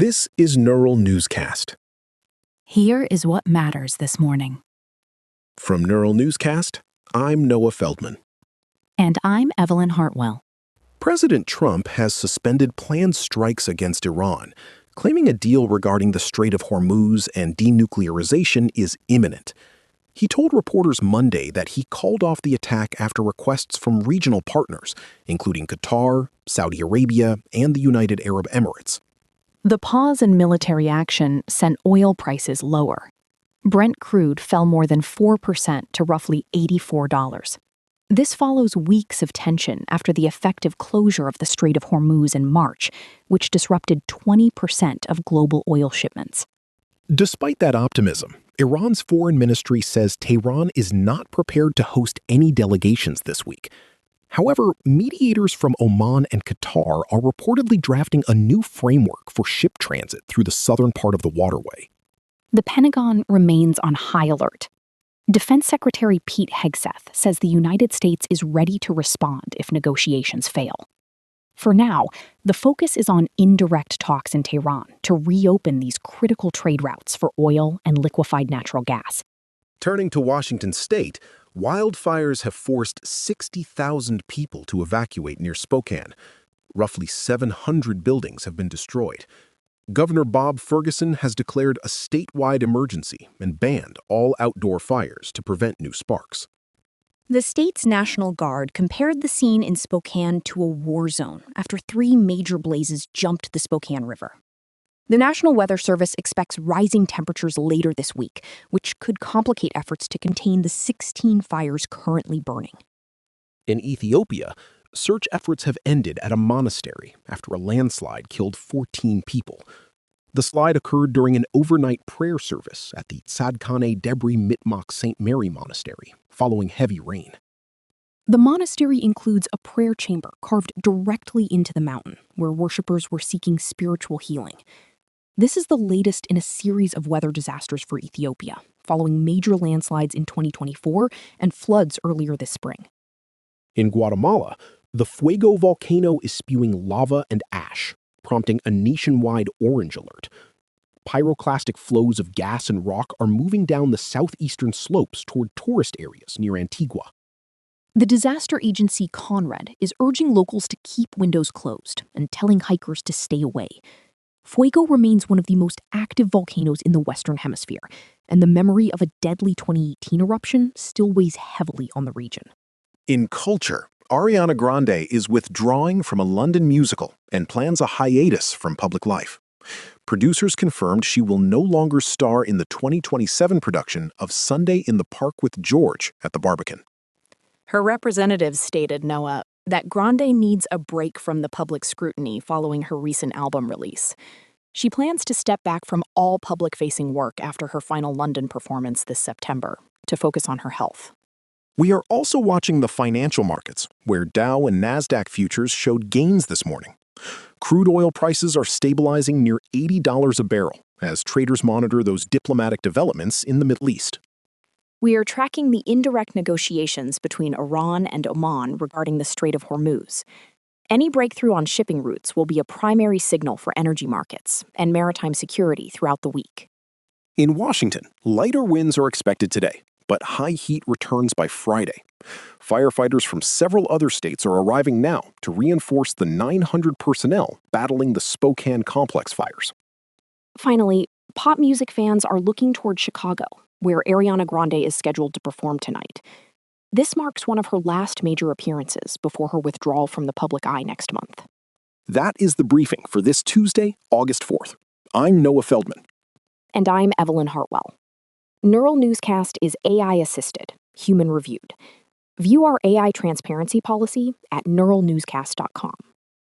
This is Neural Newscast. Here is what matters this morning. From Neural Newscast, I'm Noah Feldman. And I'm Evelyn Hartwell. President Trump has suspended planned strikes against Iran, claiming a deal regarding the Strait of Hormuz and denuclearization is imminent. He told reporters Monday that he called off the attack after requests from regional partners, including Qatar, Saudi Arabia, and the United Arab Emirates. The pause in military action sent oil prices lower. Brent crude fell more than 4% to roughly $84. This follows weeks of tension after the effective closure of the Strait of Hormuz in March, which disrupted 20% of global oil shipments. Despite that optimism, Iran's foreign ministry says Tehran is not prepared to host any delegations this week. However, mediators from Oman and Qatar are reportedly drafting a new framework for ship transit through the southern part of the waterway. The Pentagon remains on high alert. Defense Secretary Pete Hegseth says the United States is ready to respond if negotiations fail. For now, the focus is on indirect talks in Tehran to reopen these critical trade routes for oil and liquefied natural gas. Turning to Washington state, wildfires have forced 60,000 people to evacuate near Spokane. Roughly 700 buildings have been destroyed. Governor Bob Ferguson has declared a statewide emergency and banned all outdoor fires to prevent new sparks. The state's National Guard compared the scene in Spokane to a war zone after 3 major blazes jumped the Spokane River. The National Weather Service expects rising temperatures later this week, which could complicate efforts to contain the 16 fires currently burning. In Ethiopia, search efforts have ended at a monastery after a landslide killed 14 people. The slide occurred during an overnight prayer service at the Tzadkane Debri Mitmach St. Mary Monastery, following heavy rain. The monastery includes a prayer chamber carved directly into the mountain, where worshippers were seeking spiritual healing. This is the latest in a series of weather disasters for Ethiopia, following major landslides in 2024 and floods earlier this spring. In Guatemala, the Fuego volcano is spewing lava and ash, prompting a nationwide orange alert. Pyroclastic flows of gas and rock are moving down the southeastern slopes toward tourist areas near Antigua. The disaster agency Conrad is urging locals to keep windows closed and telling hikers to stay away. Fuego remains one of the most active volcanoes in the Western Hemisphere, and the memory of a deadly 2018 eruption still weighs heavily on the region. In culture, Ariana Grande is withdrawing from a London musical and plans a hiatus from public life. Producers confirmed she will no longer star in the 2027 production of Sunday in the Park with George at the Barbican. Her representatives stated, Noah, that Grande needs a break from the public scrutiny following her recent album release. She plans to step back from all public-facing work after her final London performance this September to focus on her health. We are also watching the financial markets, where Dow and Nasdaq futures showed gains this morning. Crude oil prices are stabilizing near $80 a barrel as traders monitor those diplomatic developments in the Middle East. We are tracking the indirect negotiations between Iran and Oman regarding the Strait of Hormuz. Any breakthrough on shipping routes will be a primary signal for energy markets and maritime security throughout the week. In Washington, lighter winds are expected today, but high heat returns by Friday. Firefighters from several other states are arriving now to reinforce the 900 personnel battling the Spokane Complex Fires. Finally, pop music fans are looking toward Chicago, where Ariana Grande is scheduled to perform tonight. This marks one of her last major appearances before her withdrawal from the public eye next month. That is the briefing for this Tuesday, August 4th. I'm Noah Feldman. And I'm Evelyn Hartwell. Neural Newscast is AI-assisted, human-reviewed. View our AI transparency policy at neuralnewscast.com.